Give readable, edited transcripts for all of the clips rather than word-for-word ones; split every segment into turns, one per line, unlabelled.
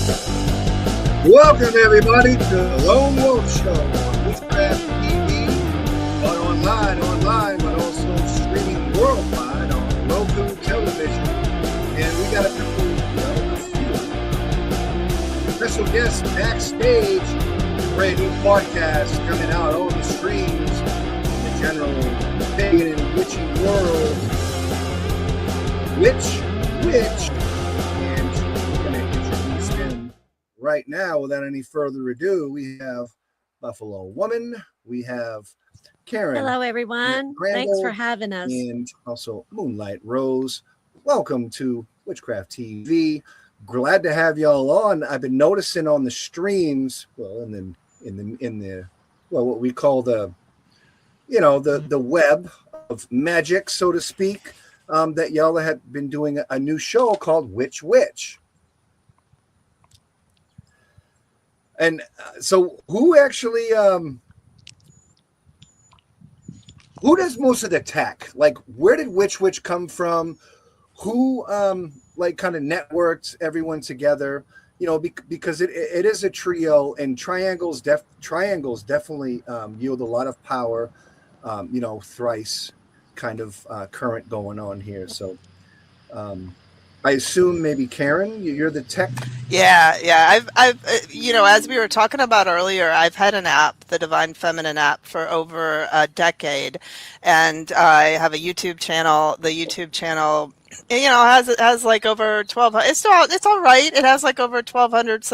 Welcome everybody to the Lone Wolf Show on Witchcraft TV, but online, but also streaming worldwide on Roku television. And we got a few special guests backstage. Brand new podcast coming out on the streams in the general pagan and witchy world. Witch, and we're going to introduce them right now. Without any further ado, we have Buffalo Woman, we have Karen.
Hello, everyone. Thanks for having us.
And also Moonlight Rose. Welcome to Witchcraft TV. Glad to have y'all on. I've been noticing on the streams, well, and then in the what we call the web of magic, so to speak, that y'all have been doing a new show called Witch. And so who actually who does most of the tech? Like, where did Witch come from? Who like kind of networked everyone together? You know, because it is a trio, and triangles definitely yield a lot of power. Thrice kind of current going on here. So I assume maybe Karen, you're the tech.
Yeah. I've as we were talking about earlier, I've had an app, the Divine Feminine app, for over a decade, and I have a YouTube channel. The YouTube channel, has like over 1,200. It's all right. It has like over 1,200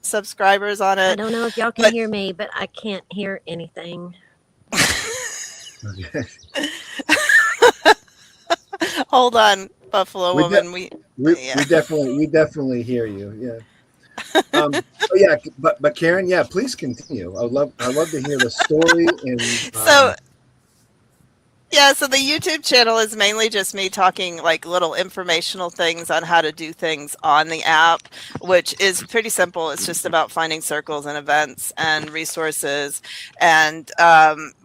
subscribers on it.
I don't know if y'all can hear me, but I can't hear anything.
Hold on, Buffalo Woman. We
definitely hear you. Yeah. But Karen, yeah, please continue. I love to hear the story. And
so the YouTube channel is mainly just me talking like little informational things on how to do things on the app, which is pretty simple. It's just about finding circles and events and resources. And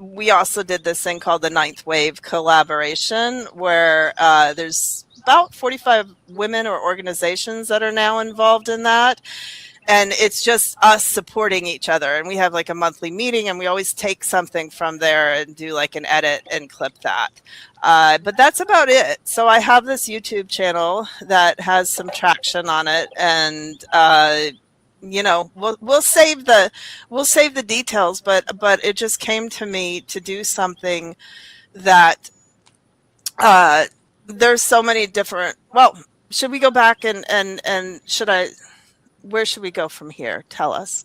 we also did this thing called the Ninth Wave collaboration, where there's about 45 women or organizations that are now involved in that. And it's just us supporting each other. And we have like a monthly meeting, and we always take something from there and do like an edit and clip that. But that's about it. So I have this YouTube channel that has some traction on it, and we'll save the details. But it just came to me to do something that there's so many different. Well, should we go back and should I? Where should we go from here? Tell us.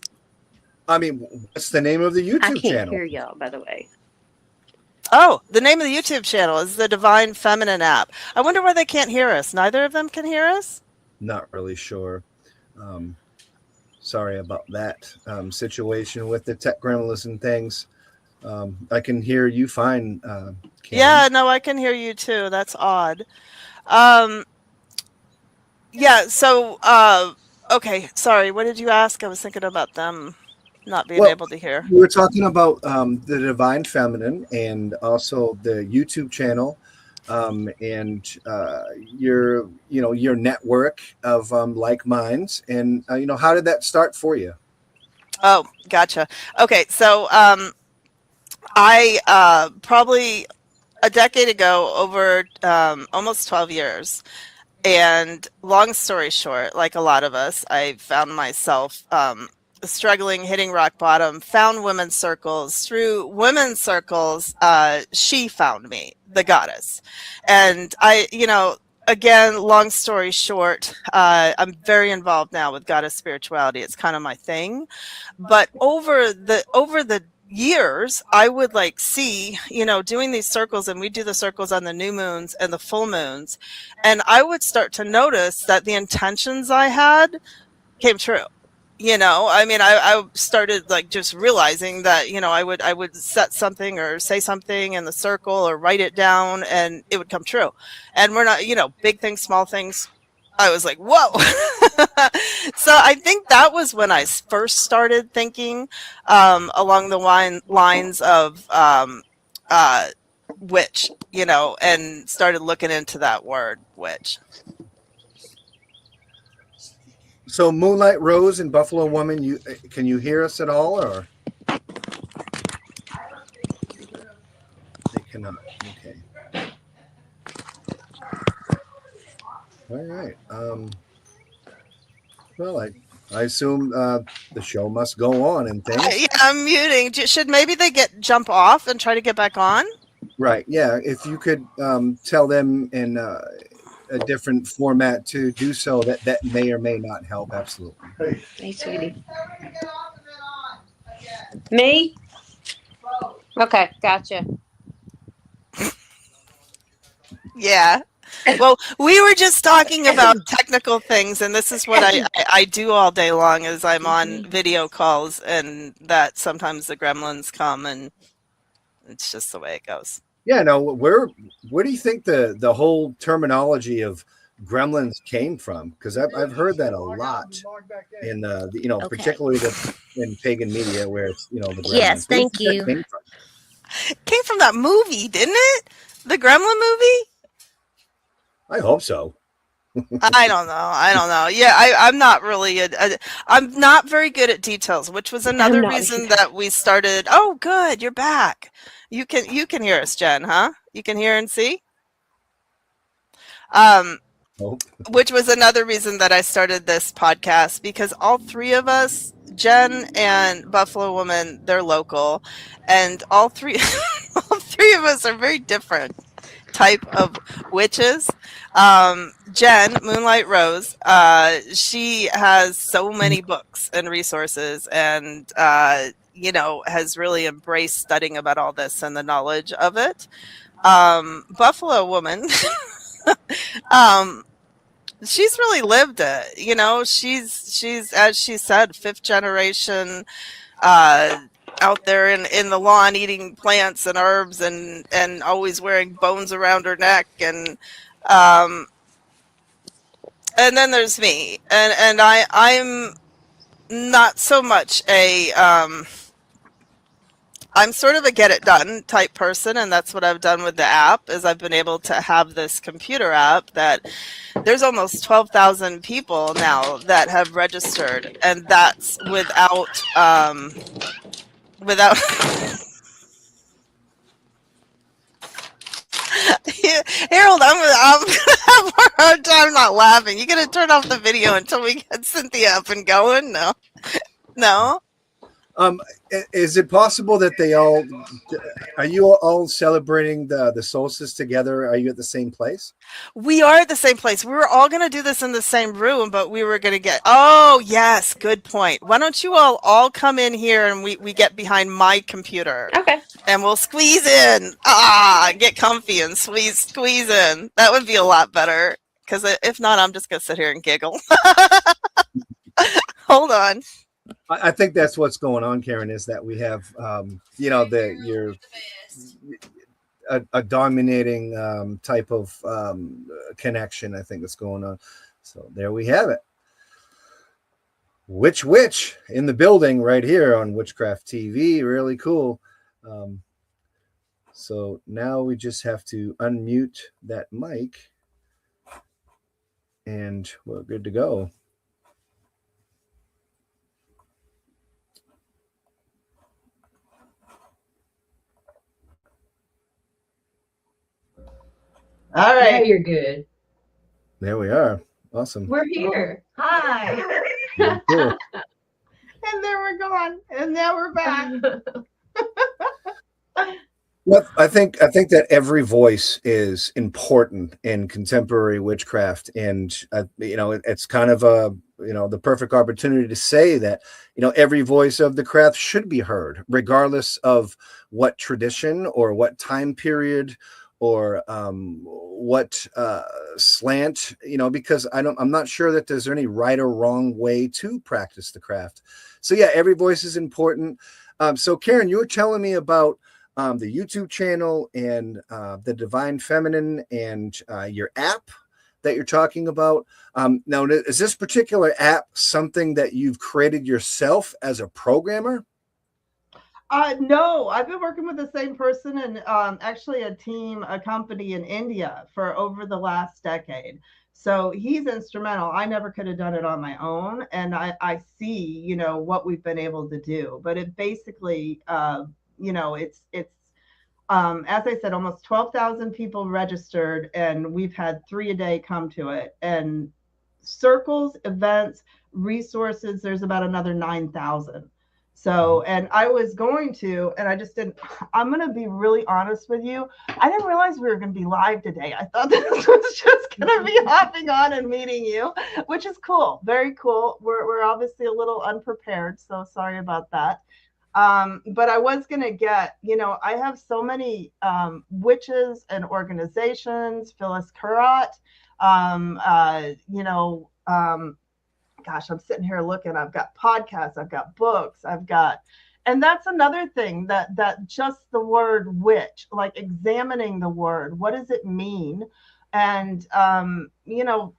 I mean, what's the name of the YouTube channel?
I can't hear y'all, by the way.
Oh, the name of the YouTube channel is the Divine Feminine app. I wonder why they can't hear us. Neither of them can hear us?
Not really sure. Sorry about that situation with the tech gremlins and things. I can hear you fine, Karen.
Yeah, no, I can hear you too. That's odd. Okay, sorry. What did you ask? I was thinking about them not being able to hear.
We were talking about the Divine Feminine, and also the YouTube channel, and your network of like minds, and how did that start for you?
Oh, gotcha. Okay, so I probably a decade ago, over almost 12 years. And long story short, like a lot of us, I found myself struggling, hitting rock bottom, found women's circles. Through women's circles, she found me, the goddess. And again, long story short, I'm very involved now with goddess spirituality. It's kind of my thing. But over the years, I would see, doing these circles, and we do the circles on the new moons and the full moons. And I would start to notice that the intentions I had came true. I started just realizing that, I would set something or say something in the circle or write it down, and it would come true. And we're not, big things, small things. I was like, whoa. So I think that was when I first started thinking along the lines of witch, and started looking into that word, witch.
So Moonlight Rose and Buffalo Woman, can you hear us at all, or they cannot? Okay. All right. Well, I assume the show must go on and things.
Yeah, I'm muting. Should maybe they jump off and try to get back on?
Right. Yeah. If you could tell them in a different format to do so, that may or may not help. Absolutely.
Hey, sweetie. Me? Okay, gotcha.
Yeah. Well, we were just talking about technical things, and this is what I do all day long is I'm on video calls, and that sometimes the gremlins come, and it's just the way it goes.
Yeah, no, where do you think the whole terminology of gremlins came from? Because I've heard that a lot in particularly in pagan media where it's the gremlins.
Yes, thank you.
Came from that movie, didn't it? The Gremlin movie?
I hope so.
I don't know. Yeah, I'm not really I'm not very good at details, which was another reason that we started. Oh, good, you're back. You can hear us, Jen, huh? You can hear and see? Which was another reason that I started this podcast, because all three of us, Jen and Buffalo Woman, they're local, and all three of us are very different type of witches. Jen, Moonlight Rose, she has so many books and resources, and has really embraced studying about all this and the knowledge of it. Buffalo Woman, she's really lived it. She's as she said, 5th generation out there in the lawn eating plants and herbs and always wearing bones around her neck, and then there's me, and I'm not so much I'm sort of a get it done type person, and that's what I've done with the app. Is I've been able to have this computer app that there's almost 12,000 people now that have registered, and that's without Harold, I'm gonna have a hard time not laughing. You gonna turn off the video until we get Cynthia up and going? No.
Is it possible that are you all celebrating the solstice together? Are you at the same place?
We are at the same place. We were all going to do this in the same room, but we were going to oh yes, good point. Why don't you all come in here and we get behind my computer?
Okay. And
we'll squeeze in. Get comfy and squeeze in. That would be a lot better, because if not, I'm just going to sit here and giggle. Hold on.
I think that's what's going on, Karen, is that we have, you're a dominating type of connection, I think, that's going on. So there we have it. Witch in the building right here on Witchcraft TV. Really cool. So now we just have to unmute that mic and we're good to go.
All right. Now you're good.
There we are. Awesome.
We're here. Hi.
Cool.
And then we're gone. And now we're back.
Well, I think that every voice is important in contemporary witchcraft, and it's kind of the perfect opportunity to say that every voice of the craft should be heard, regardless of what tradition or what time period or what slant, because I'm not sure that there's any right or wrong way to practice the craft. So yeah, every voice is important. So Karen, you were telling me about the YouTube channel and the Divine Feminine and your app that you're talking about. Now, is this particular app something that you've created yourself as a programmer?
No, I've been working with the same person and actually a company in India for over the last decade. So he's instrumental. I never could have done it on my own. And I see, you know, what we've been able to do. But it basically, you know, it's as I said, almost 12,000 people registered, and we've had 3 a day come to it. And circles, events, resources, there's about another 9,000. So, and I was going to, and I just didn't, I'm going to be really honest with you. I didn't realize we were going to be live today. I thought this was just going to be hopping on and meeting you, which is cool. Very cool. We're obviously a little unprepared, so sorry about that. But I was going to get, you know, I have so many witches and organizations, Phyllis Currat, you know, gosh, I'm sitting here looking, I've got podcasts, I've got books, and that's another thing that just the word witch, like examining the word, what does it mean? And, you know,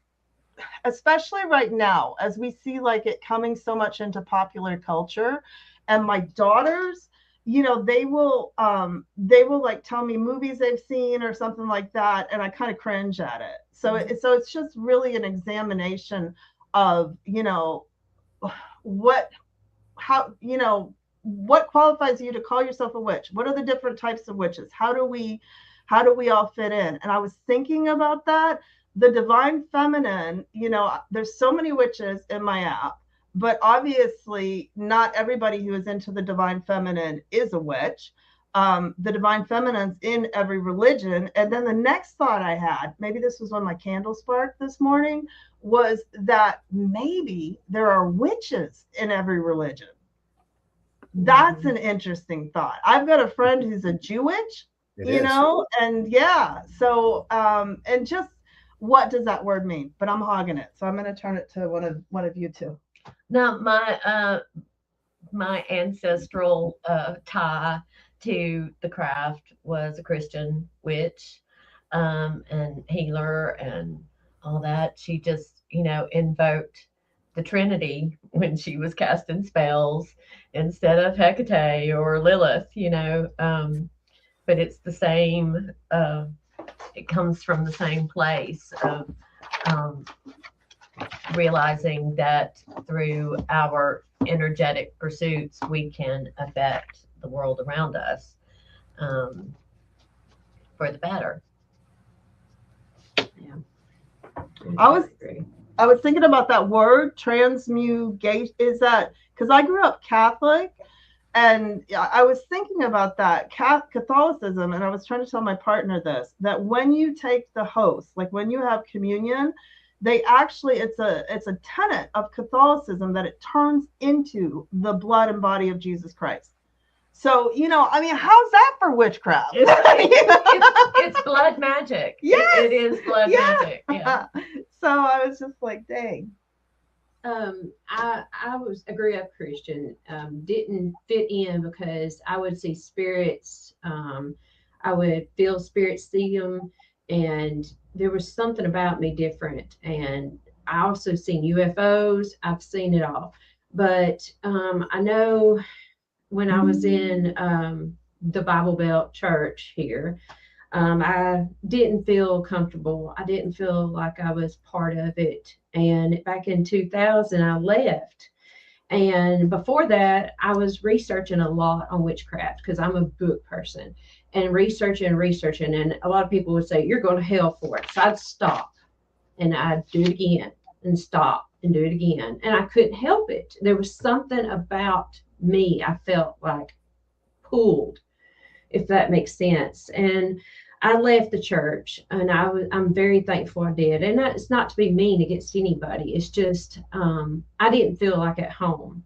especially right now, as we see like it coming so much into popular culture, and my daughters, you know, they will like tell me movies they've seen or something like that, and I kind of cringe at it. So it's just really an examination of, you know, how, you know, what qualifies you to call yourself a witch? What are the different types of witches? How do we all fit in? And I was thinking about that. The divine feminine, you know, there's so many witches in my app, but obviously not everybody who is into the divine feminine is a witch. The divine feminine's in every religion. And then the next thought I had, maybe this was when my candle sparked this morning, was that maybe there are witches in every religion. That's an interesting thought. I've got a friend who's a Jewish, you know, and yeah. So, and just what does that word mean? But I'm hogging it. So I'm going to turn it to one of you two.
Now, my ancestral tie to the craft was a Christian witch and healer and all that. She just, you know, invoked the Trinity when she was casting spells instead of Hecate or Lilith, you know. But it's the same, it comes from the same place of realizing that through our energetic pursuits, we can affect the world around us for the better. Yeah.
I was thinking about that word, transmugation. Is that because I grew up Catholic, and I was thinking about that Catholicism, and I was trying to tell my partner this, that when you take the host, like when you have communion, they actually, it's a tenet of Catholicism that it turns into the blood and body of Jesus Christ. So, you know, I mean, how's that for witchcraft?
It's blood magic.
Yes.
It is blood magic. Yeah.
So I was just like, dang.
I grew up Christian, didn't fit in because I would see spirits, I would feel spirits, see them, and there was something about me different. And I also seen UFOs. I've seen it all. But I know when I was in the Bible Belt church here, I didn't feel comfortable. I didn't feel like I was part of it. And back in 2000, I left. And before that, I was researching a lot on witchcraft because I'm a book person, and researching. And a lot of people would say, you're going to hell for it. So I'd stop and I'd do it again and stop and do it again. And I couldn't help it. There was something about me I felt like pulled, if that makes sense. And I left the church, and I'm very thankful I did. And it's not to be mean against anybody. It's just I didn't feel like at home.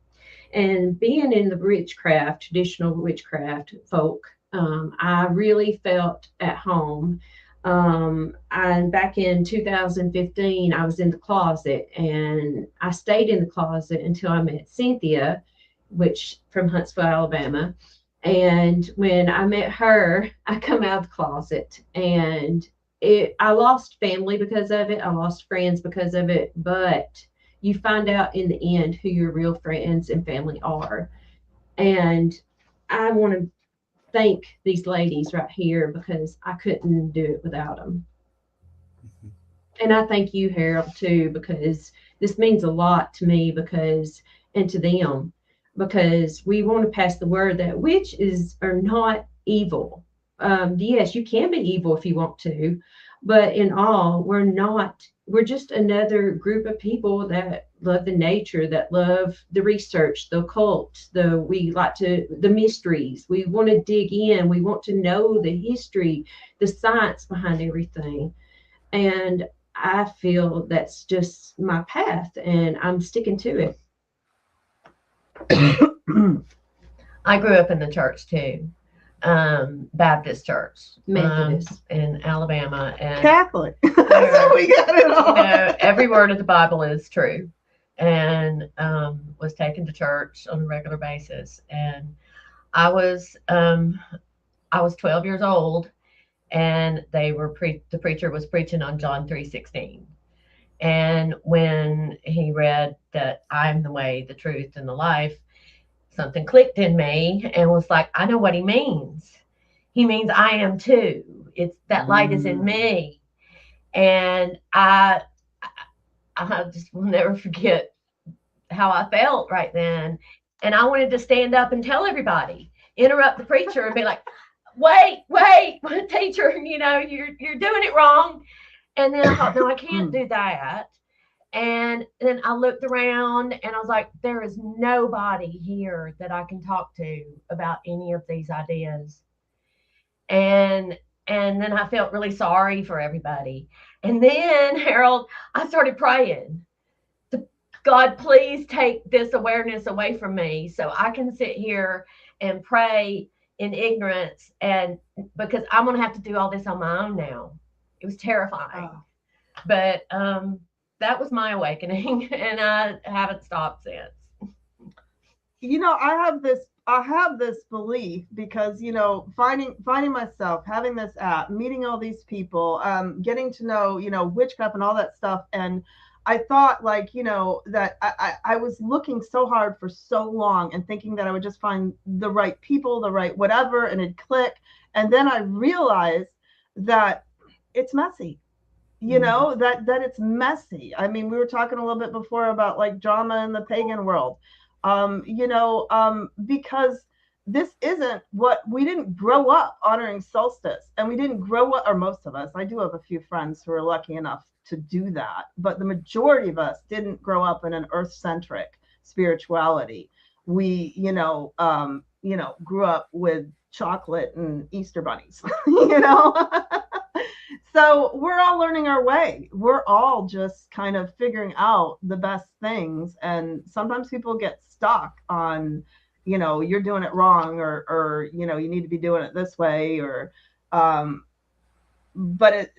And being in the witchcraft, traditional witchcraft folk, I really felt at home. And back in 2015, I was in the closet, and I stayed in the closet until I met Cynthia, which from Huntsville, Alabama. And when I met her, I come out of the closet, and I lost family because of it. I lost friends because of it. But you find out in the end who your real friends and family are. And I want to thank these ladies right here because I couldn't do it without them. And I thank you, Harold, too, because this means a lot to me because and to them because we want to pass the word that witches are not evil. Yes, you can be evil if you want to, but in all, we're not. We're just another group of people that love the nature, that love the research, the occult, we like to the mysteries. We want to dig in. We want to know the history, the science behind everything. And I feel that's just my path and I'm sticking to it.
I grew up in the church too, Baptist church,
Methodist.
in Alabama, and
Catholic. So we got it all.
Every word of the Bible is true, and was taken to church on a regular basis. And I was 12 years old, and the preacher was preaching on John 3:16. And when he read that I'm the way, the truth, and the life, something clicked in me and was like, I know what he means. He means I am too. It's that light is in me. And I just will never forget how I felt right then. And I wanted to stand up and tell everybody, interrupt the preacher and be like, wait, teacher, you're doing it wrong. And then I thought, no, I can't do that. And then I looked around and I was like, there is nobody here that I can talk to about any of these ideas. And then I felt really sorry for everybody. And then, Harold, I started praying. God, please take this awareness away from me so I can sit here and pray in ignorance, and because I'm going to have to do all this on my own now. It was terrifying. But that was my awakening, and I haven't stopped since.
I have this belief because, finding myself, having this app, meeting all these people, getting to know, witchcraft and all that stuff. And I thought that I was looking so hard for so long and thinking that I would just find the right people, the right whatever, and it'd click. And then I realized that it's messy. That it's messy. I mean, we were talking a little bit before about like drama in the pagan world, because this isn't what we didn't grow up honoring solstice, and we didn't grow up, or most of us. I do have a few friends who are lucky enough to do that, but the majority of us didn't grow up in an earth-centric spirituality. We, grew up with chocolate and Easter bunnies, So we're all learning our way. We're all just kind of figuring out the best things. And sometimes people get stuck on, you're doing it wrong, or you need to be doing it this way, or, but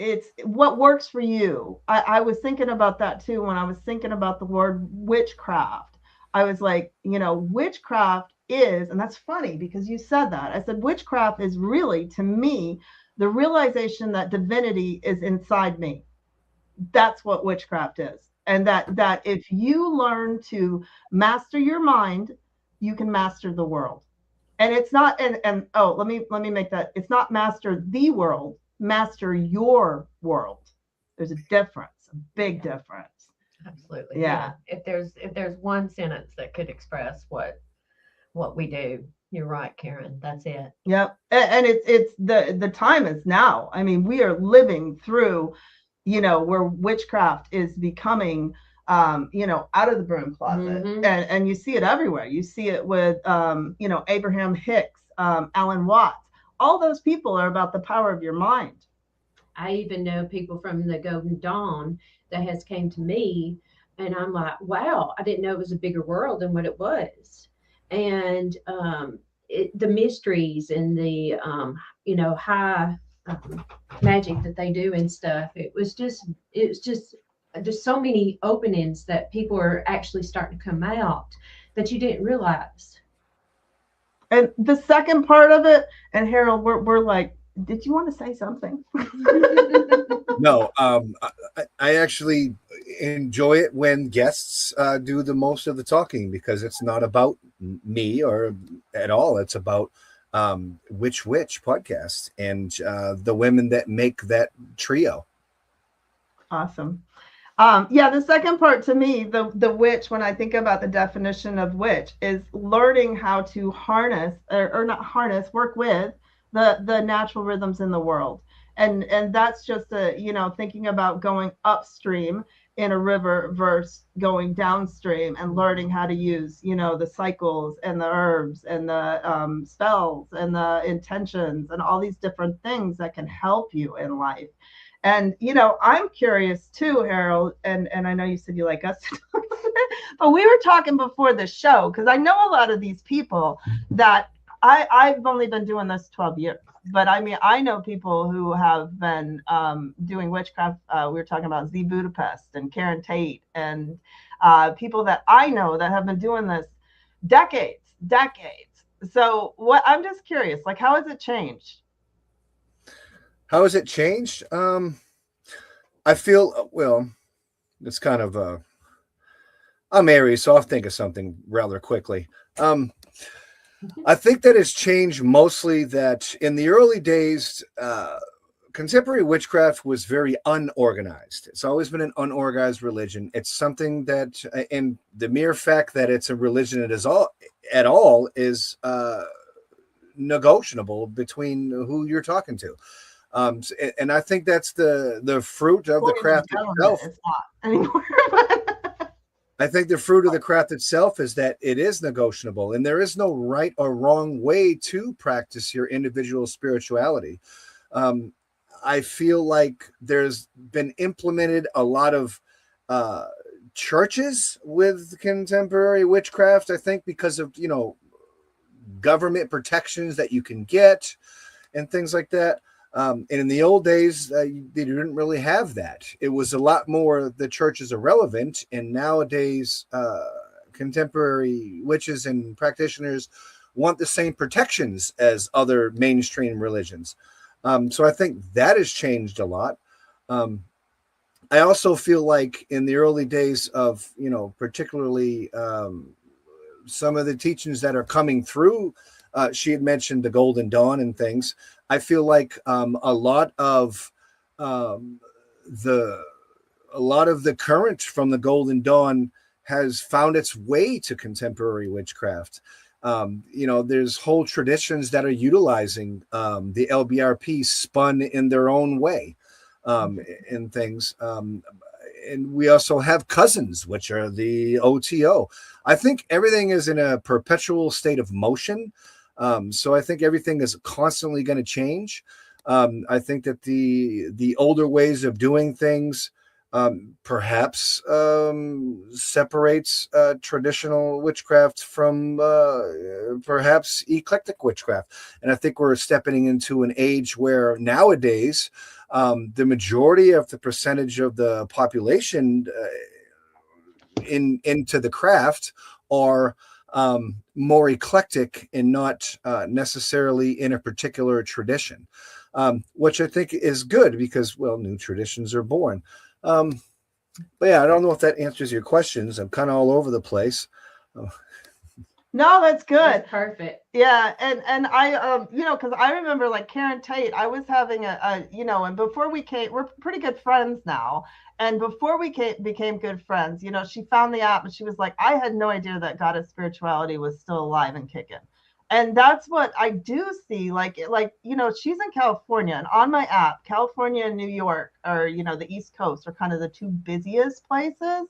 it's what works for you. I was thinking about that too. When I was thinking about the word witchcraft, I was like, witchcraft is, and that's funny because you said that. I said, witchcraft is really, to me, the realization that divinity is inside me. That's what witchcraft is. And that if you learn to master your mind, you can master the world. And it's not, and let me make that, it's not master the world, master your world. There's a difference, a big difference.
Absolutely.
Yeah.
If there's one sentence that could express what we do, you're right, Karen. That's it.
Yep. And it's the time is now. I mean, we are living through, where witchcraft is becoming, out of the broom closet.
Mm-hmm.
And you see it everywhere. You see it with, Abraham Hicks, Alan Watts. All those people are about the power of your mind.
I even know people from the Golden Dawn that has came to me, and I'm like, wow, I didn't know it was a bigger world than what it was. And the mysteries and the high magic that they do and stuff, it was just there's so many openings that people are actually starting to come out that you didn't realize.
And the second part of it, and Harold, we're like, did you want to say something?
No, I actually enjoy it when guests do the most of the talking, because it's not about me or at all. It's about Witch podcast and the women that make that trio.
Awesome. Yeah, the second part to me, the witch, when I think about the definition of witch, is learning how to harness or not harness, work with the natural rhythms in the world. And that's just thinking about going upstream in a river versus going downstream and learning how to use, the cycles and the herbs and the spells and the intentions and all these different things that can help you in life. And, I'm curious too, Harold, and I know you said you like us to talk about it, but we were talking before the show, because I know a lot of these people that I've only been doing this 12 years. But I mean, I know people who have been doing witchcraft. We were talking about Z Budapest and Karen Tate and people that I know that have been doing this decades. So I'm just curious, like, how has it changed?
How has it changed? I feel, well, it's kind of, I'm Aries, so I'll think of something rather quickly. I think that it's changed mostly that in the early days, contemporary witchcraft was very unorganized. It's always been an unorganized religion. It's something that, and the mere fact that it's a religion at all is negotiable between who you're talking to. And I think that's the fruit of the craft itself.
It's not anymore.
I think the fruit of the craft itself is that it is negotiable, and there is no right or wrong way to practice your individual spirituality. I feel like there's been implemented a lot of churches with contemporary witchcraft, I think, because of, government protections that you can get and things like that. And in the old days, they didn't really have that. It was a lot more the church is irrelevant. And nowadays, contemporary witches and practitioners want the same protections as other mainstream religions. So I think that has changed a lot. I also feel like in the early days of, particularly some of the teachings that are coming through, she had mentioned the Golden Dawn and things. I feel like a lot of the current from the Golden Dawn has found its way to contemporary witchcraft. There's whole traditions that are utilizing the LBRP spun in their own way and things. And we also have cousins, which are the OTO. I think everything is in a perpetual state of motion. So I think everything is constantly going to change. I think that the older ways of doing things perhaps separates traditional witchcraft from perhaps eclectic witchcraft. And I think we're stepping into an age where nowadays the majority of the percentage of the population into the craft are more eclectic and not necessarily in a particular tradition, which I think is good because, well, new traditions are born. But yeah, I don't know if that answers your questions. I'm kind of all over the place.
No, that's good.
That's perfect.
Yeah, and I because I remember like Karen Tate, I was having and before we came, we're pretty good friends now. And before we became good friends, she found the app and she was like, I had no idea that Goddess Spirituality was still alive and kicking. And that's what I do see. Like she's in California, and on my app, California and New York are, the East Coast are kind of the two busiest places.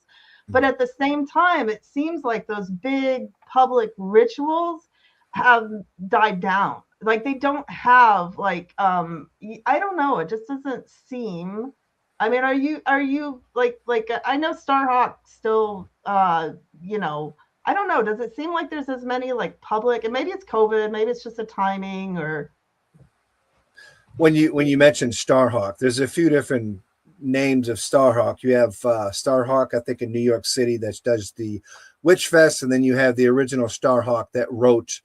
But at the same time, it seems like those big public rituals have died down. Like they don't have I don't know. It just doesn't seem. I mean, are you like I know Starhawk still I don't know. Does it seem like there's as many like public, and maybe it's COVID, maybe it's just a timing or.
When you mentioned Starhawk, there's a few different names of Starhawk. You have Starhawk, I think, in New York City that does the Witch Fest, and then you have the original Starhawk that wrote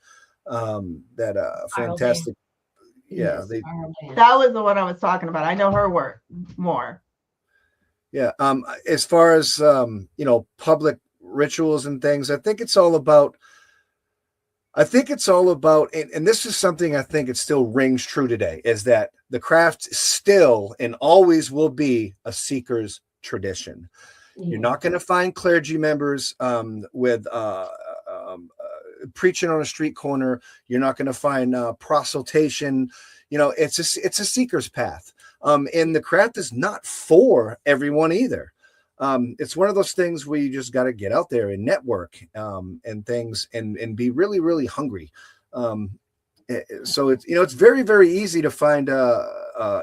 that fantastic. Yeah,
that was the one I was talking about. I know her work more.
Yeah. As far as public rituals and things, I think it's all about I think it's all about, and this is something I think it still rings true today, is that the craft still and always will be a seeker's tradition. You're not going to find clergy members with preaching on a street corner. You're not going to find proselytation. You know, it's a seeker's path. And the craft is not for everyone either. It's one of those things where you just got to get out there and network and things and be really, really hungry. So it's, you know, it's very, very easy to find a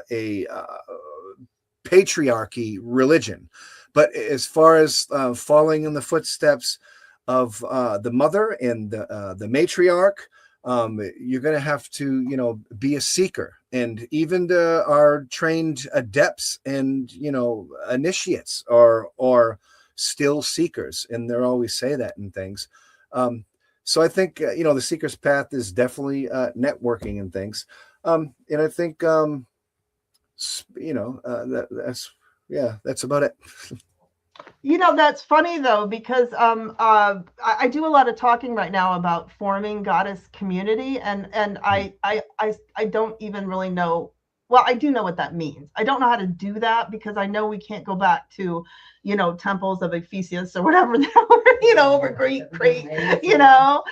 patriarchy religion. But as far as following in the footsteps of the mother and the matriarch, you're going to have to, you know, be a seeker. And even our trained adepts and, you know, initiates are still seekers. And they'll always say that in things. So I think, you know, the seeker's path is definitely networking and things. And I think, you know, that's about it.
You know, that's funny though, because I do a lot of talking right now about forming goddess community, and I don't even really know. Well, I do know what that means. I don't know how to do that because I know we can't go back to, you know, temples of Ephesus or whatever, you know, over Greek, you know,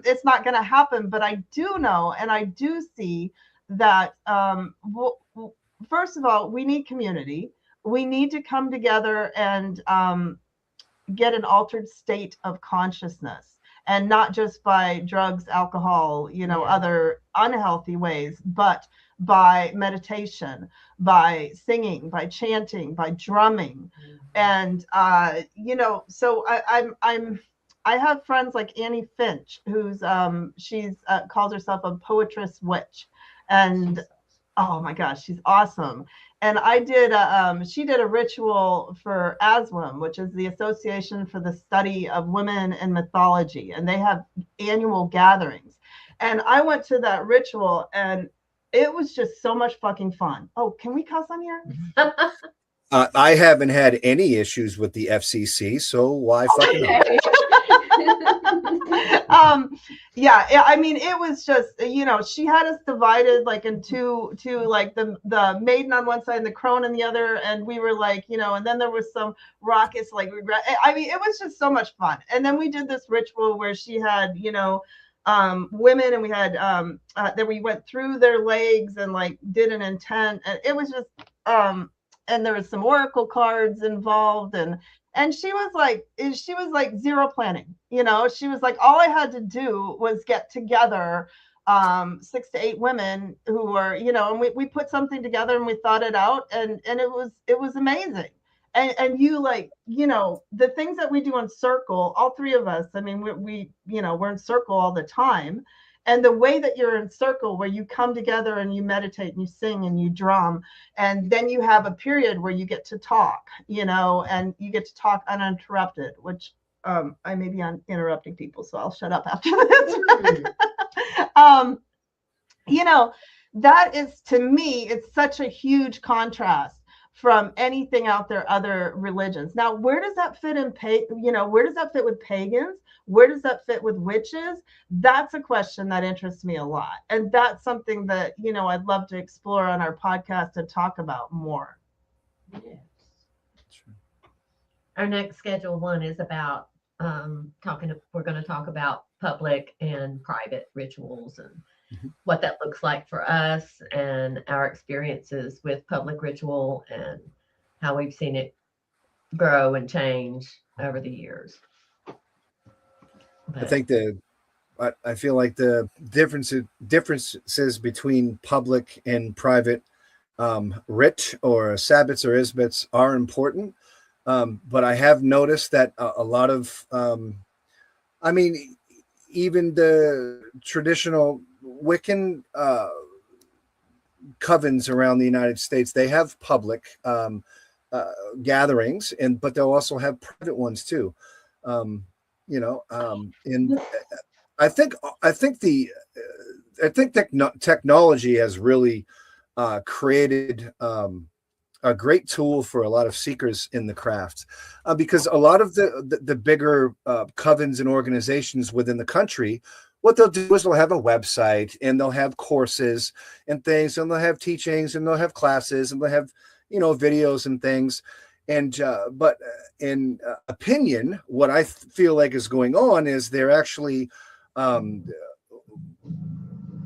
it's not going to happen. But I do know, and I do see that, first of all, we need community. We need to come together and get an altered state of consciousness, and not just by drugs, alcohol, you know, other unhealthy ways, but by meditation, by singing, by chanting, by drumming. And, you know, so I have friends like Annie Finch, who's, she's calls herself a poetress witch. And oh my gosh, she's awesome. And I did, she did a ritual for ASWIM, which is the Association for the Study of Women in Mythology. And they have annual gatherings. And I went to that ritual and it was just so much fucking fun. Oh, can we cuss on here?
I haven't had any issues with the FCC, so why fucking
yeah, I mean, it was just, you know, she had us divided like into like the maiden on one side and the crone on the other, and we were like, you know, and then there was some raucous like regret. I mean, it was just so much fun. And then we did this ritual where she had, you know, women, and we had then we went through their legs and like did an intent, and it was just and there was some oracle cards involved, and she was like zero planning, you know. She was like, all I had to do was get together 6 to 8 women who were, you know, and we put something together and we thought it out, and it was amazing. And you, like, you know, the things that we do in circle, all 3 of us, I mean, we you know, we're in circle all the time. And the way that you're in circle, where you come together and you meditate and you sing and you drum, and then you have a period where you get to talk, you know, and you get to talk uninterrupted, which I may be interrupting people, so I'll shut up after this. You know, that is, to me, it's such a huge contrast from anything out there, other religions. Now, where does that fit in, you know, where does that fit with pagans? Where does that fit with witches? That's a question that interests me a lot. And that's something that, you know, I'd love to explore on our podcast and talk about more.
Yes. Our next schedule one is about we're going to talk about public and private rituals and what that looks like for us, and our experiences with public ritual and how we've seen it grow and change over the years.
I think I feel like the differences between public and private writ or sabbats or isbats are important. But I have noticed that a lot of, I mean, even the traditional Wiccan covens around the United States, they have public gatherings, but they'll also have private ones too. You know, and I think technology has really created a great tool for a lot of seekers in the craft, because a lot of the bigger covens and organizations within the country what they'll do is they'll have a website, and they'll have courses and things, and they'll have teachings, and they'll have classes, and they'll have, videos and things. And but in opinion, what I feel like is going on is they're actually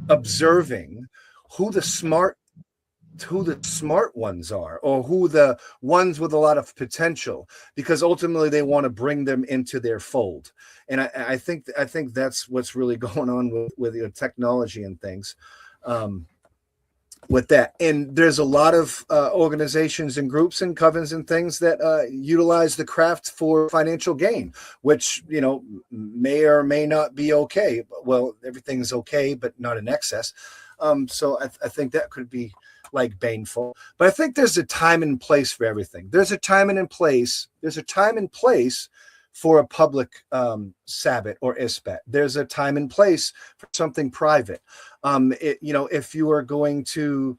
observing who the smart ones are, or who the ones with a lot of potential, because ultimately they want to bring them into their fold. And I think that's what's really going on with technology and things. With that, and there's a lot of organizations and groups and covens and things that utilize the craft for financial gain, which may or may not be okay. Well, everything's okay, but not in excess. So I think that could be like baneful. But I think there's a time and place for everything. There's a time and place. There's a time and place for a public Sabbath or Isbet. There's a time and place for something private. If you are going to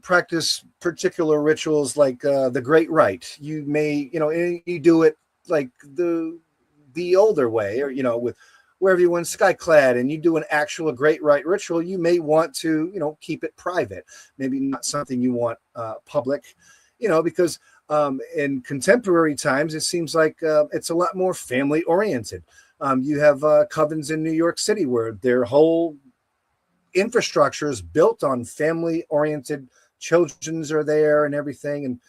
practice particular rituals like the Great Rite, you may, you do it like the older way, or with where everyone's sky clad, and you do an actual Great Rite ritual, you may want to, keep it private. Maybe not something you want public, because in contemporary times, it seems like it's a lot more family oriented. You have covens in New York City where their whole infrastructure is built on family oriented. Children's are there and everything, and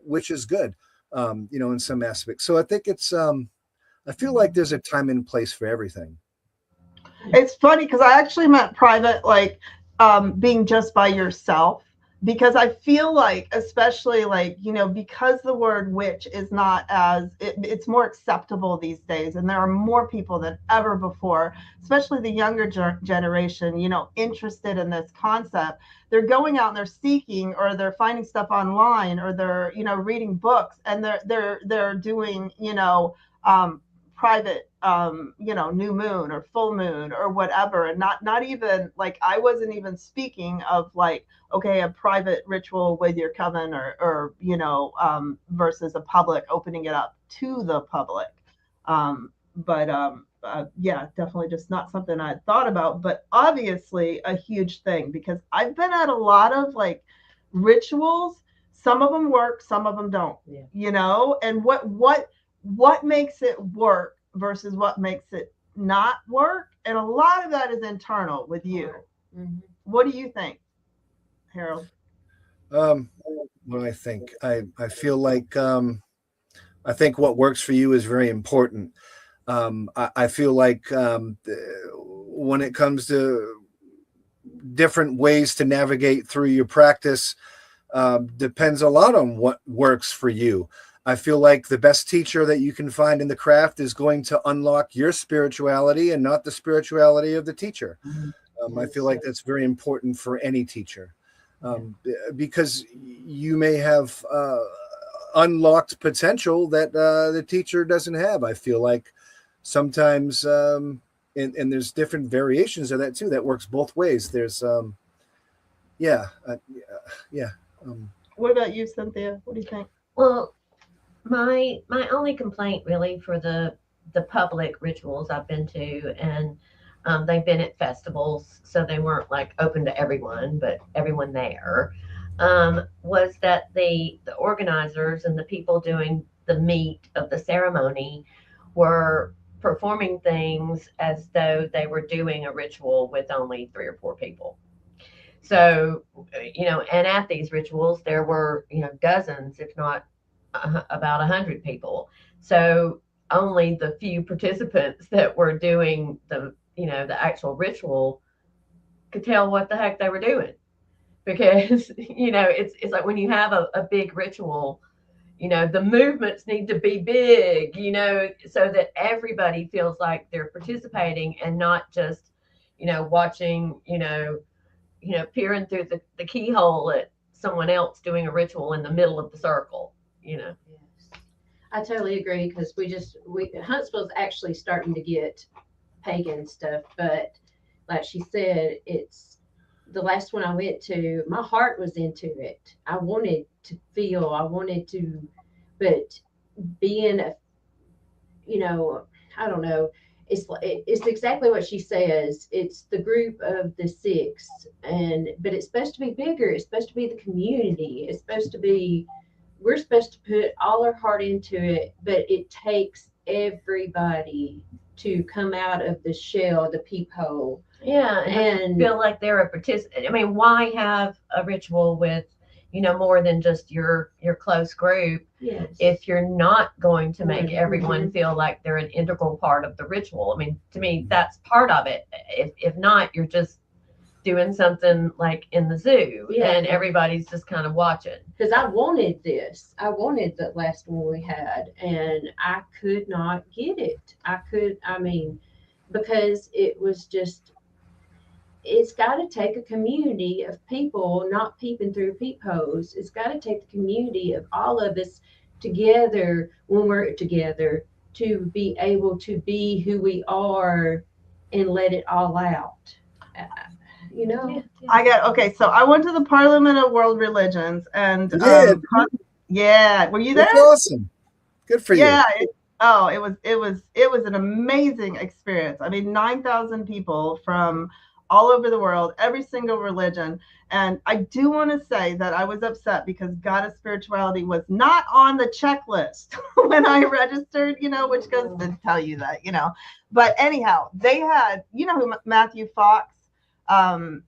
which is good, in some aspects. So I think it's I feel like there's a time and place for everything.
It's funny because I actually meant private, like being just by yourself, because I feel like, especially like, because the word witch is not as, it's more acceptable these days. And there are more people than ever before, especially the younger generation, interested in this concept. They're going out and they're seeking, or they're finding stuff online, or they're, reading books, and they're doing, private new moon or full moon or whatever, and not even like, I wasn't even speaking of like, okay, a private ritual with your coven, or versus a public, opening it up to the public. Yeah, definitely just not something I had thought about, but obviously a huge thing, because I've been at a lot of like rituals. Some of them work, some of them don't. Yeah. And what makes it work versus what makes it not work. And a lot of that is internal with you. Mm-hmm. What do you think, Harold?
What I think, I feel like, I think what works for you is very important. I feel like when it comes to different ways to navigate through your practice, depends a lot on what works for you. I feel like the best teacher that you can find in the craft is going to unlock your spirituality and not the spirituality of the teacher. I feel like that's very important for any teacher, because you may have unlocked potential that the teacher doesn't have. I feel like sometimes, and there's different variations of that too. That works both ways. There's,
What about you, Cynthia? What do you think?
Well, my only complaint really for the public rituals I've been to, and they've been at festivals, so they weren't like open to everyone, but everyone there, was that the organizers and the people doing the meat of the ceremony were performing things as though they were doing a ritual with only 3 or 4 people. So, and at these rituals, there were, dozens, if not about 100 people. So only the few participants that were doing the actual ritual could tell what the heck they were doing, because it's like when you have a big ritual, the movements need to be big, so that everybody feels like they're participating and not just watching, peering through the keyhole at someone else doing a ritual in the middle of the circle. Yes.
I totally agree, because Huntsville's actually starting to get pagan stuff, but like she said, it's the last one I went to, my heart was into it. I wanted to feel, but being I don't know, it's exactly what she says. It's the group of the six, but it's supposed to be bigger. It's supposed to be the community. It's supposed to be, we're supposed to put all our heart into it, but it takes everybody to come out of the shell, the peephole.
Yeah, and feel like they're a participant. I mean, why have a ritual with, more than just your close group?
Yes.
If you're not going to make everyone feel like they're an integral part of the ritual. I mean, to me, that's part of it. If not, you're just doing something like in the zoo, and everybody's just kind of watching.
Because I wanted this. I wanted the last one we had, and I could not get it. Because it was just, it's got to take a community of people not peeping through peepholes. It's got to take the community of all of us together when we're together to be able to be who we are and let it all out.
Okay, so I went to the Parliament of World Religions, and were you there?
That's awesome. Good for you.
Yeah. It was an amazing experience. I mean, 9,000 people from all over the world, every single religion. And I do want to say that I was upset because Goddess Spirituality was not on the checklist when I registered, which goes to tell you that, But anyhow, they had, who Matthew Fox, so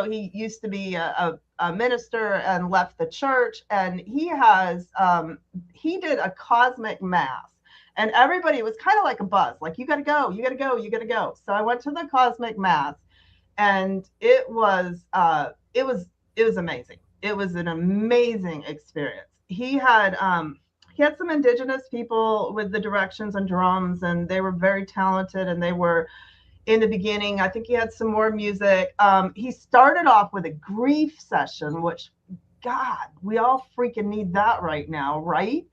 he used to be a minister and left the church, and he did a cosmic mass, and everybody was kind of like a buzz, like, you got to go, you got to go, you got to go. So I went to the cosmic mass, and it was amazing. It was an amazing experience. He had some indigenous people with the directions and drums, and they were very talented, and they were, in the beginning, I think he had some more music. He started off with a grief session, which, God, we all freaking need that right now, right?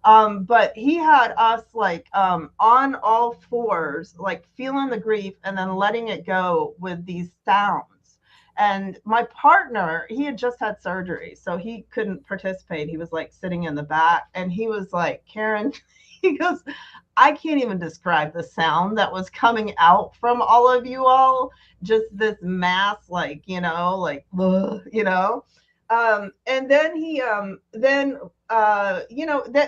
But he had us on all fours, like feeling the grief and then letting it go with these sounds. And my partner, he had just had surgery, so he couldn't participate. He was like sitting in the back, and he was like, Karen, he goes, I can't even describe the sound that was coming out from all of you all. Just this mass, and then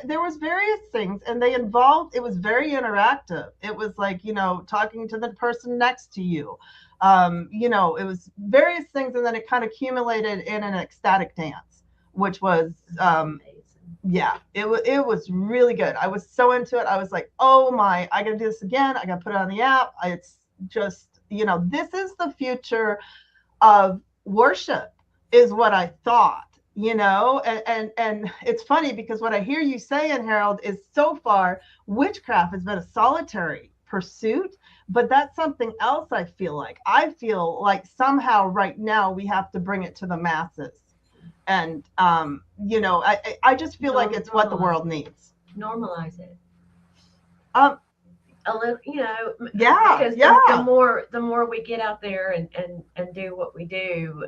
there was various things, and it was very interactive. It was like, talking to the person next to you. It was various things, and then it kind of accumulated in an ecstatic dance, which was, it was really good. I was so into it. I was like, oh my, I got to do this again. I got to put it on the app. It's just, this is the future of worship, is what I thought, and it's funny because what I hear you saying, Harold, is so far witchcraft has been a solitary pursuit, but that's something else. I feel like somehow right now we have to bring it to the masses. And, I just feel like it's what the world needs.
Normalize it.
A little,
because the more we get out there and do what we do,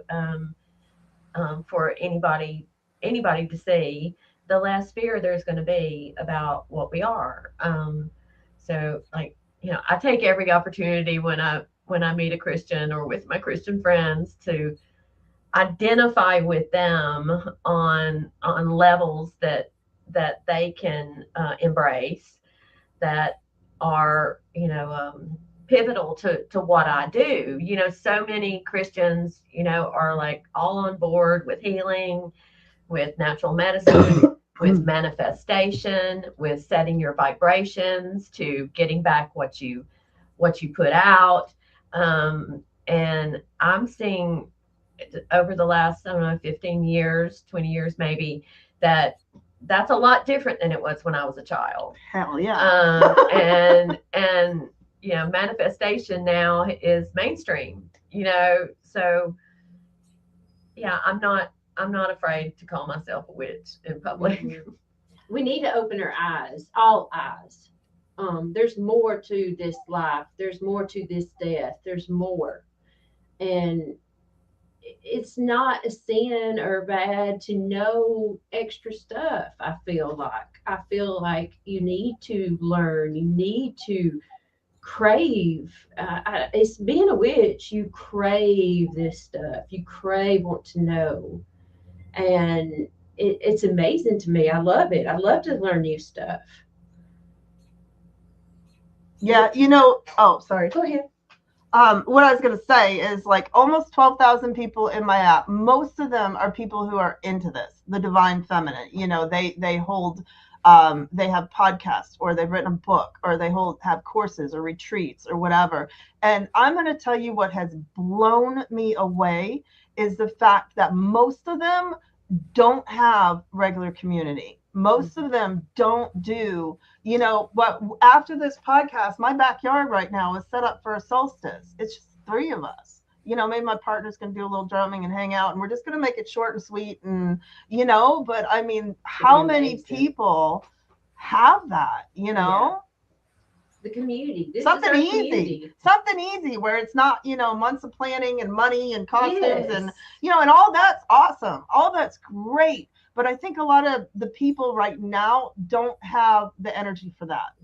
for anybody to see, the less fear there's going to be about what we are. So I take every opportunity when I meet a Christian or with my Christian friends to identify with them on levels that they can embrace, that are pivotal to what I do. So many Christians are like all on board with healing, with natural medicine, with manifestation, with setting your vibrations to getting back what you put out. And I'm seeing over the last, 15 years, 20 years, maybe, that's a lot different than it was when I was a child.
Hell yeah.
And manifestation now is mainstream, so yeah, I'm not afraid to call myself a witch in public.
We need to open our eyes, all eyes. There's more to this life. There's more to this death. There's more. And it's not a sin or bad to know extra stuff. I feel like you need to learn, you need to crave. It's being a witch, you crave this stuff, you crave want to know, and it's amazing to me. I love it. I love to learn new stuff.
Yeah, you know, oh, sorry.
Go ahead.
What I was going to say is like almost 12,000 people in my app. Most of them are people who are into this, the divine feminine. You know, they hold, they have podcasts, or they've written a book, or they have courses or retreats or whatever. And I'm going to tell you what has blown me away is the fact that most of them don't have regular community. Most of them don't do, you know, what after this podcast, my backyard right now is set up for a solstice. It's just 3 of us. You know, maybe my partner's going to do a little drumming and hang out, and we're just going to make it short and sweet. And, you know, but I mean, how many people have that, you know?
The community. This
Something
is our
easy.
community.
Something easy where it's not, you know, months of planning and money and costumes and,
Yes.
you know, and all that's awesome. All that's great. But I think a lot of the people right now don't have the energy for that.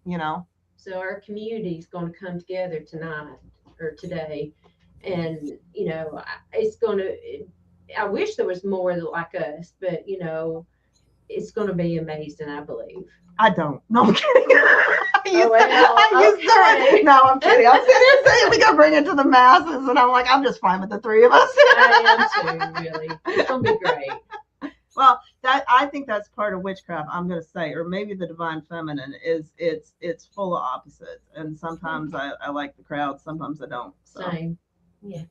You know?
So our community is going to come together tonight or today. And, you know, it's going to, I wish there was more like us, but, you know, it's going to be amazing, I believe.
I don't. No, I'm kidding.
Okay.
No, I'm kidding. I'm sitting here saying we got to bring it to the masses. And I'm like, I'm just fine with the 3 of us.
I am too, really. It's going to be great.
Well, I think that's part of witchcraft, I'm going to say, or maybe the divine feminine is it's full of opposites. And sometimes I like the crowd, sometimes I don't. So.
Same. Yeah.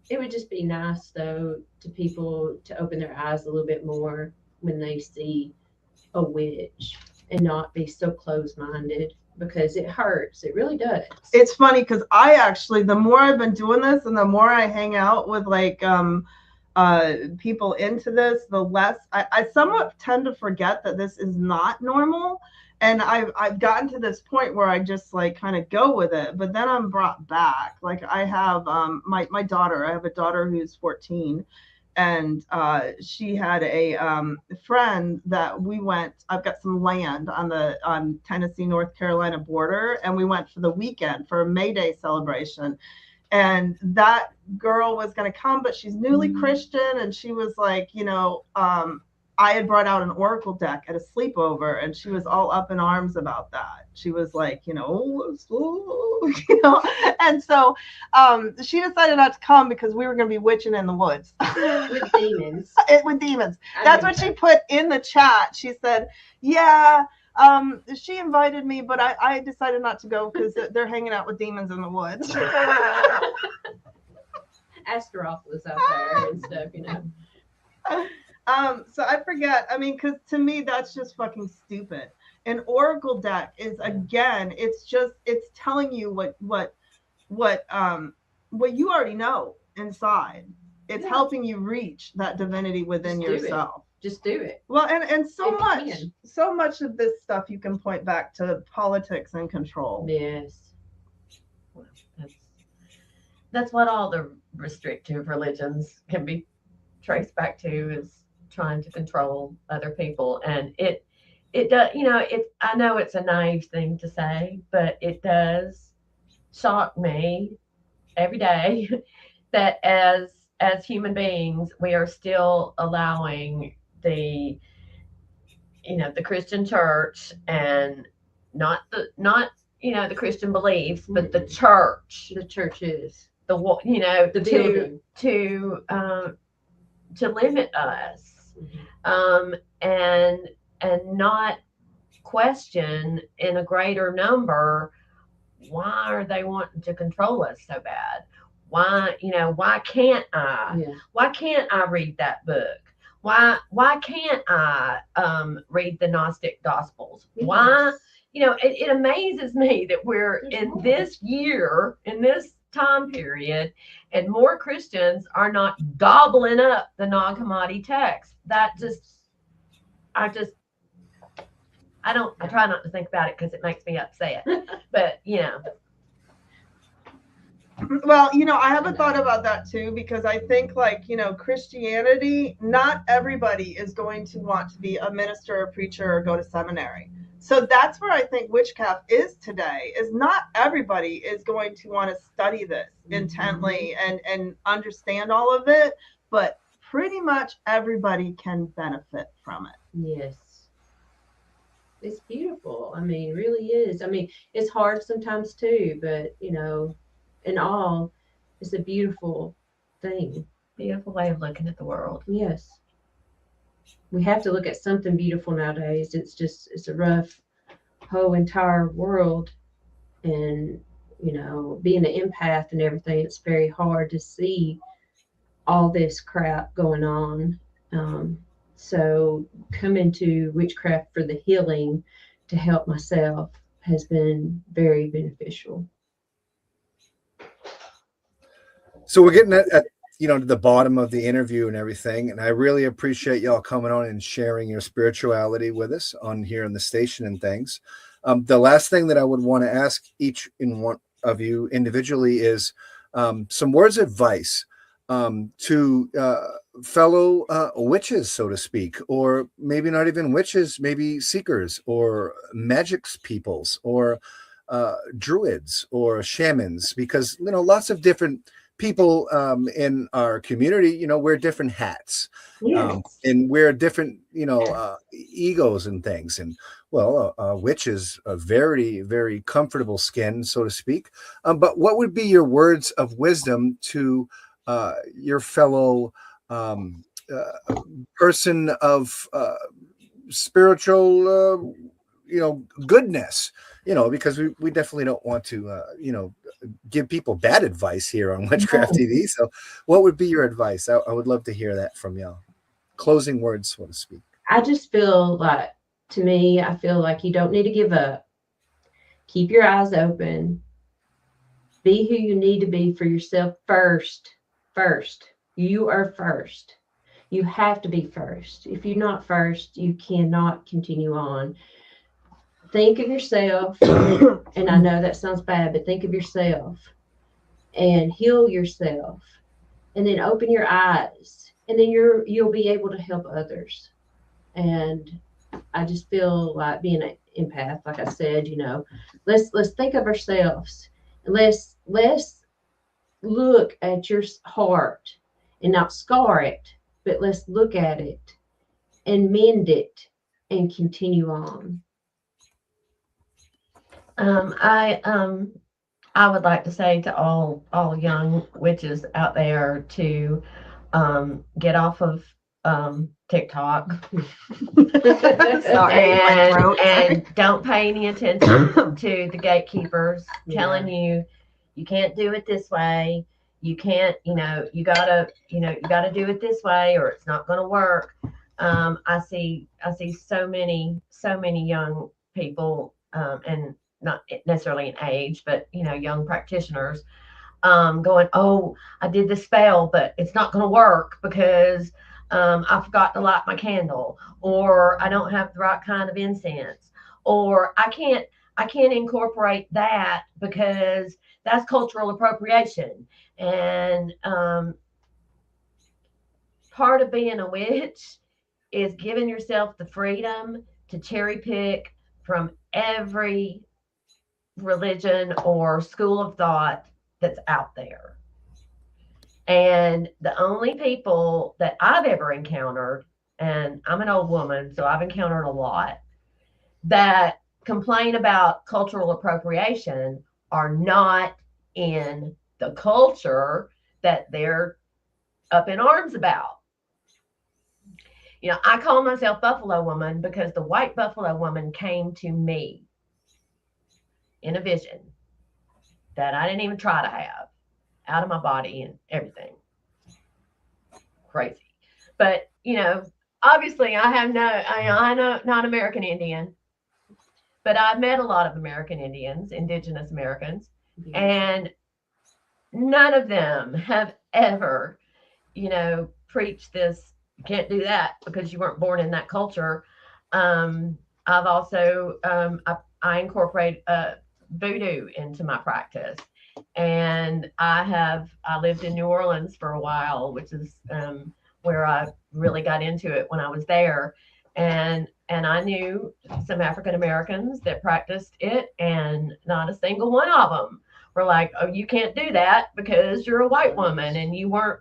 It would just be nice, though, to people to open their eyes a little bit more when they see a witch and not be so closed-minded, because it hurts. It really does.
It's funny because I actually, the more I've been doing this and the more I hang out with like people into this, the less I somewhat tend to forget that this is not normal. And I've gotten to this point where I just like kind of go with it, but then I'm brought back. Like I have my daughter. I have a daughter who's 14, and she had a friend that we went. I've got some land on Tennessee North Carolina border, and we went for the weekend for a May Day celebration. And that girl was going to come, but she's newly Christian, and she was like, you know, I had brought out an oracle deck at a sleepover, and she was all up in arms about that. She was like, you know, you know, and so she decided not to come because we were going to be witching in the woods
With demons.
with demons. That's what she put in the chat. She said, yeah, she invited me, but I decided not to go because they're hanging out with demons in the woods.
Astaroth was out there and stuff, you know.
So I forget. I mean, because to me, that's just fucking stupid. An oracle deck is, again, it's telling you what you already know inside. It's helping you reach that divinity within yourself.
Just do it.
Well, and so much of this stuff you can point back to politics and control.
Yes. Well, that's what all the restrictive religions can be traced back to, is trying to control other people. And it does, you know, I know it's a naive thing to say, but it does shock me every day that as human beings, we are still allowing the Christian church, and not you know, the Christian beliefs, but the church.
The churches.
The
building.
to limit us, and not question in a greater number, why are they wanting to control us so bad? Why can't I?
Yeah.
Why can't I read that book? Why can't I read the Gnostic Gospels?
Yes.
Why? You know, it amazes me that we're in this year, in this time period, and more Christians are not gobbling up the Nag Hammadi text. I try not to think about it because it makes me upset. But you know,
Well, I haven't thought about that too, because I think, like, Christianity, not everybody is going to want to be a minister, a preacher, or go to seminary. So that's where I think witchcraft is today, is not everybody is going to want to study this intently and understand all of it, but pretty much everybody can benefit from it.
Yes. It's beautiful. I mean, it really is. I mean, it's hard sometimes too, but in all, it's a beautiful thing.
Beautiful way of looking at the world.
Yes. We have to look at something beautiful nowadays. It's a rough whole entire world. And, being an empath and everything, it's very hard to see all this crap going on. So coming to witchcraft for the healing to help myself has been very beneficial.
So we're getting at to the bottom of the interview and everything, and I really appreciate y'all coming on and sharing your spirituality with us on here on the station and things. The last thing that I would want to ask each and one of you individually is some words of advice to fellow witches, so to speak, or maybe not even witches, maybe seekers or magics peoples or druids or shamans, because lots of different people in our community wear different hats.
Yes.
And wear different egos and things. And a witch is a very, very comfortable skin, so to speak. But what would be your words of wisdom to your fellow person of spiritual goodness, because we definitely don't want to give people bad advice here on Witchcraft TV. So what would be your advice? I would love to hear that from y'all. Closing words, so to speak.
I just feel like, to me, I feel like you don't need to give up. Keep your eyes open. Be who you need to be for yourself first. You are first. You have to be first. If you're not first, you cannot continue on. Think of yourself, and I know that sounds bad, but think of yourself and heal yourself, and then open your eyes, and then you'll be able to help others. And I just feel like, being an empath, like I said, let's think of ourselves, and let's look at your heart and not scar it, but let's look at it and mend it and continue on.
I would like to say to all young witches out there to get off of TikTok and don't pay any attention to the gatekeepers telling you can't do it this way. You can't, you gotta do it this way, or it's not going to work. I see so many young people, and not necessarily in age, but young practitioners going, oh, I did the spell, but it's not going to work because I forgot to light my candle, or I don't have the right kind of incense, or I can't incorporate that because that's cultural appropriation. And part of being a witch is giving yourself the freedom to cherry pick from every religion or school of thought that's out there. And the only people that I've ever encountered, and I'm an old woman, so I've encountered a lot, that complain about cultural appropriation are not in the culture that they're up in arms about. I call myself Buffalo Woman because the white Buffalo Woman came to me in a vision that I didn't even try to have, out of my body and everything. Crazy. But, obviously I'm not American Indian, but I've met a lot of American Indians, indigenous Americans, and none of them have ever, preached this, you can't do that because you weren't born in that culture. I've also, I incorporate voodoo into my practice. And I lived in New Orleans for a while, which is where I really got into it when I was there. And I knew some African Americans that practiced it, and not a single one of them were like, oh, you can't do that because you're a white woman and you weren't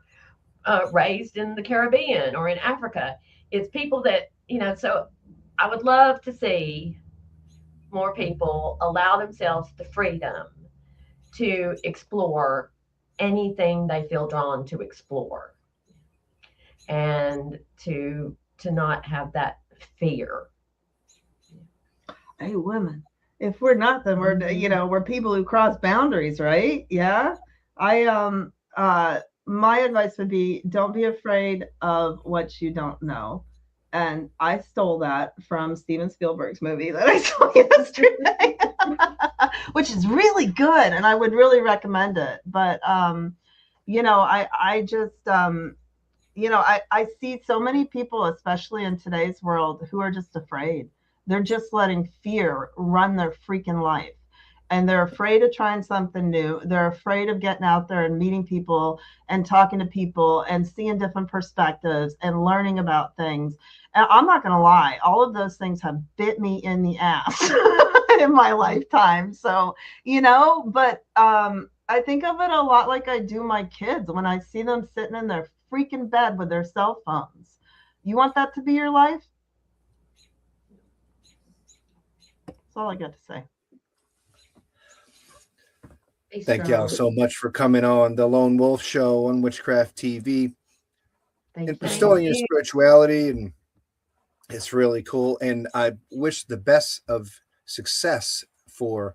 raised in the Caribbean or in Africa. It's people that, so I would love to see more people allow themselves the freedom to explore anything they feel drawn to explore, and to not have that fear.
Hey, women, if we're not, then we're, we're people who cross boundaries, right? Yeah. My advice would be, don't be afraid of what you don't know. And I stole that from Steven Spielberg's movie that I saw yesterday, which is really good. And I would really recommend it. But, I see so many people, especially in today's world, who are just afraid. They're just letting fear run their freaking life. And they're afraid of trying something new. They're afraid of getting out there and meeting people and talking to people and seeing different perspectives and learning about things. And I'm not going to lie, all of those things have bit me in the ass in my lifetime. So, but I think of it a lot like I do my kids when I see them sitting in their freaking bed with their cell phones. You want that to be your life? That's all I got to say.
Thank y'all so much for coming on the Lone Wolf Show on Witchcraft TV and bestowing your spirituality. And it's really cool. And I wish the best of success for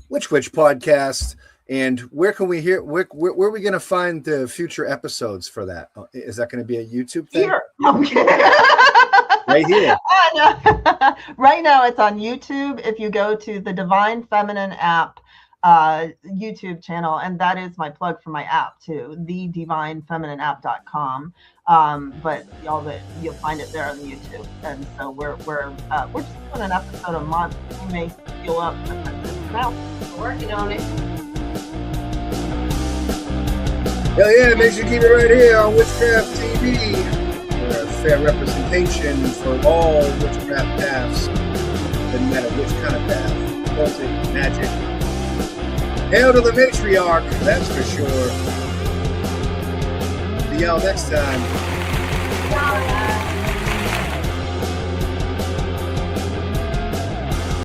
Witch Podcast. And where can we hear, where are we going to find the future episodes for that? Is that going to be a YouTube thing?
Here. Okay.
Right here.
Right now it's on YouTube. If you go to the Divine Feminine app, YouTube channel, and that is my plug for my app too, thedivinefeminineapp.com. But you'll find it there on YouTube. And so we're just doing an episode a month. You may feel up now.
We're working on it.
Hell yeah, make sure you keep it right here on Witchcraft TV. Fair representation for all witchcraft paths. Doesn't matter which kind of path. Occultic, magic. Hail to the matriarch, that's for sure. See y'all next time.
Bye.